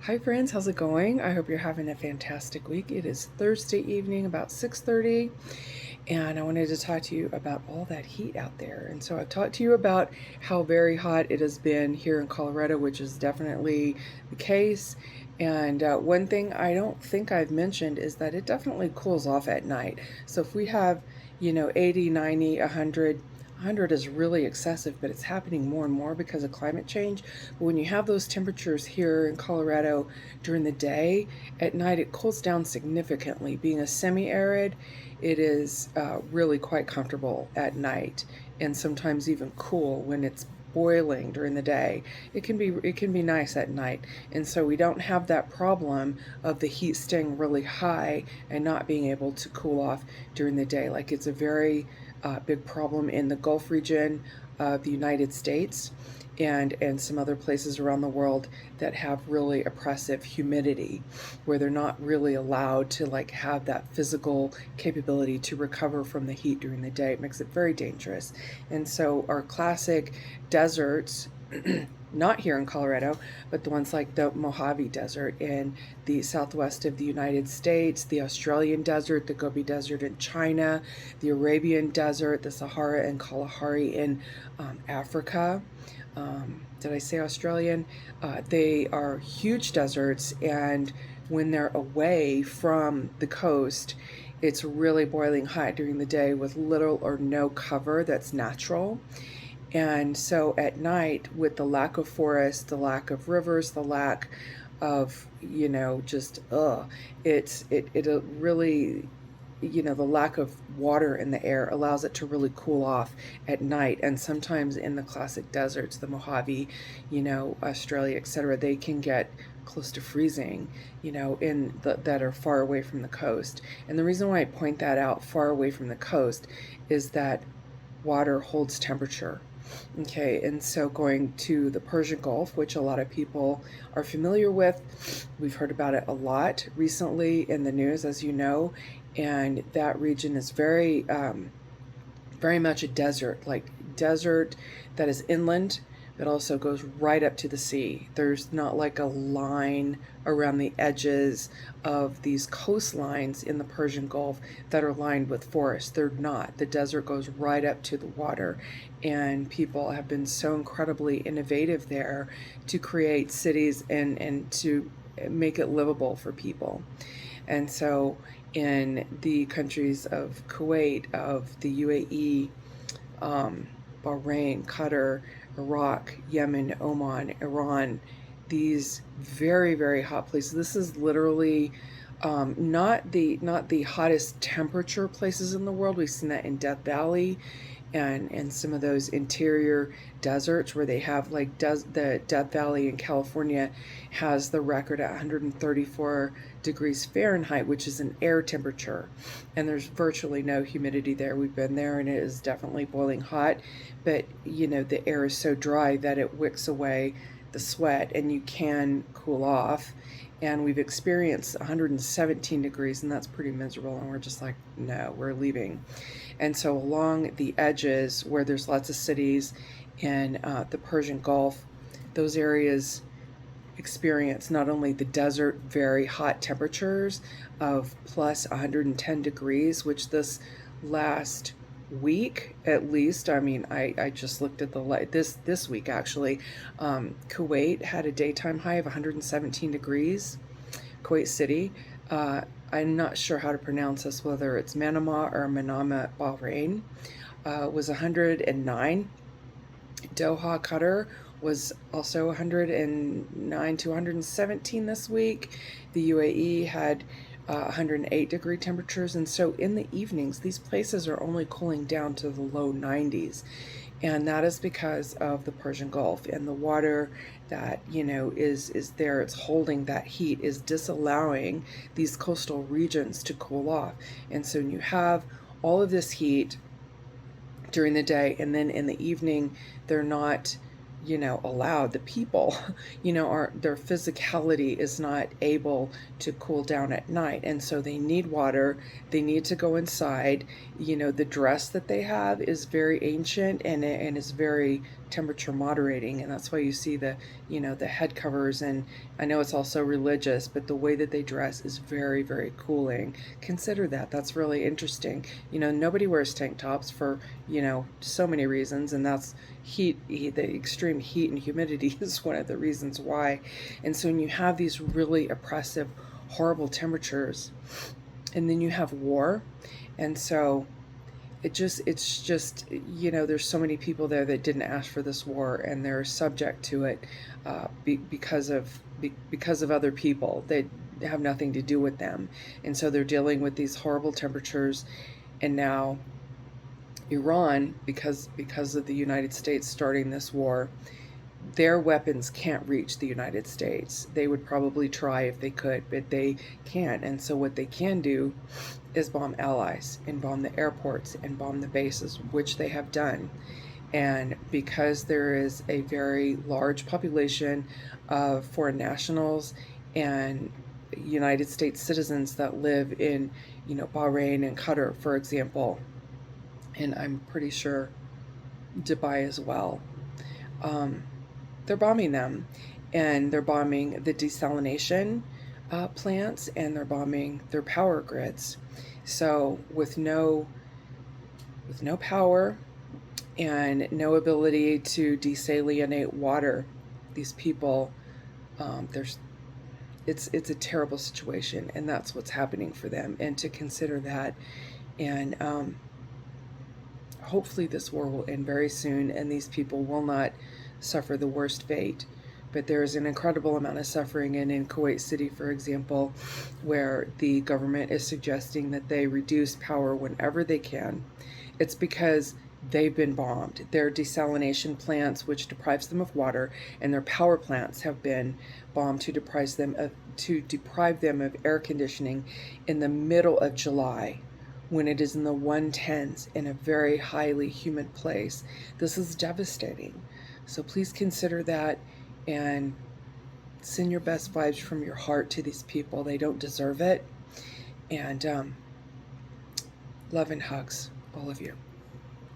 Hi friends, how's it going? I hope you're having a fantastic week. It is Thursday evening, about 6:30, and I wanted to talk to you about all that heat out there. And so I've talked to you about how very hot it has been here in Colorado, which is definitely the case. And one thing I don't think I've mentioned is that it definitely cools off at night. So if we have, 80, 90, 100, 100 is really excessive, but it's happening more and more because of climate change. But when you have those temperatures here in Colorado during the day, at night it cools down significantly. Being a semi-arid, it is really quite comfortable at night, and sometimes even cool when it's boiling during the day. It can be nice at night, and so we don't have that problem of the heat staying really high and not being able to cool off during the day. Like it's a very big problem in the Gulf region of the United States and some other places around the world that have really oppressive humidity, where they're not really allowed to like have that physical capability to recover from the heat during the day. It makes it very dangerous. And so our classic deserts not here in Colorado, but the ones like the Mojave Desert in the southwest of the United States, the Australian Desert, the Gobi Desert in China, the Arabian Desert, the Sahara and Kalahari in Africa. Did I say Australian? They are huge deserts, and when they're away from the coast, it's really boiling hot during the day with little or no cover that's natural. And so at night, with the lack of forest, the lack of rivers, the lack of, just, it really, the lack of water in the air allows it to really cool off at night. And sometimes in the classic deserts, the Mojave, Australia, etc., they can get close to freezing, that are far away from the coast. And the reason why I point that out, far away from the coast, is that water holds temperature. Okay, and so going to the Persian Gulf, which a lot of people are familiar with, we've heard about it a lot recently in the news, as you know, and that region is very much a desert, like desert that is inland, but also goes right up to the sea. There's not like a line around the edges of these coastlines in the Persian Gulf that are lined with forest. They're not. The desert goes right up to the water, and people have been so incredibly innovative there to create cities and to make it livable for people. And so in the countries of Kuwait, of the UAE, Bahrain, Qatar, Iraq, Yemen, Oman, Iran, these very, very hot places. This is literally not the hottest temperature places in the world. We've seen that in Death Valley and some of those interior deserts where they have like the Death Valley in California has the record at 134 degrees Fahrenheit, which is an air temperature, and there's virtually no humidity there. We've been there and it is definitely boiling hot, but the air is so dry that it wicks away the sweat and you can cool off. And we've experienced 117 degrees, and that's pretty miserable, and we're just like, no, we're leaving. And so along the edges where there's lots of cities in the Persian Gulf, those areas experience not only the desert very hot temperatures of plus 110 degrees, which this last week at least, I mean, I just looked at the light this week actually. Kuwait had a daytime high of 117 degrees. Kuwait City, I'm not sure how to pronounce this, whether it's Manama or Manama, Bahrain, was 109. Doha, Qatar was also 109 to 117 this week. The UAE had 108 degree temperatures, and so in the evenings these places are only cooling down to the low 90s, and that is because of the Persian Gulf and the water that is there. It's holding that heat, is disallowing these coastal regions to cool off. And so when you have all of this heat during the day, and then in the evening they're not allowed, the people are, their physicality is not able to cool down at night, and so they need water, they need to go inside. The dress that they have is very ancient and is very temperature moderating, and that's why you see the, you know, the head covers. And I know it's also religious, but the way that they dress is very, very cooling. Consider that. That's really interesting. You know, nobody wears tank tops for, you know, so many reasons, and that's the extreme heat and humidity is one of the reasons why. And so when you have these really oppressive, horrible temperatures, and then you have war, and so it's just, you know, there's so many people there that didn't ask for this war, and they're subject to it because of other people that have nothing to do with them. And so they're dealing with these horrible temperatures. And now Iran, because of the United States starting this war, their weapons can't reach the United States. They would probably try if they could, but they can't. And so what they can do is bomb allies and bomb the airports and bomb the bases, which they have done. And because there is a very large population of foreign nationals and United States citizens that live in, you know, Bahrain and Qatar, for example, and I'm pretty sure Dubai as well, they're bombing them, and they're bombing the desalination plants, and they're bombing their power grids. So with no power and no ability to desalinate water, these people, there's it's a terrible situation, and that's what's happening for them. And to consider that, and hopefully this war will end very soon, and these people will not suffer the worst fate. But there is an incredible amount of suffering, and in Kuwait City, for example, where the government is suggesting that they reduce power whenever they can. It's because they've been bombed. Their desalination plants, which deprives them of water, and their power plants have been bombed to deprive them of air conditioning in the middle of July, when it is in the 110s in a very highly humid place. This is devastating. So please consider that, and send your best vibes from your heart to these people. They don't deserve it. And love and hugs, all of you.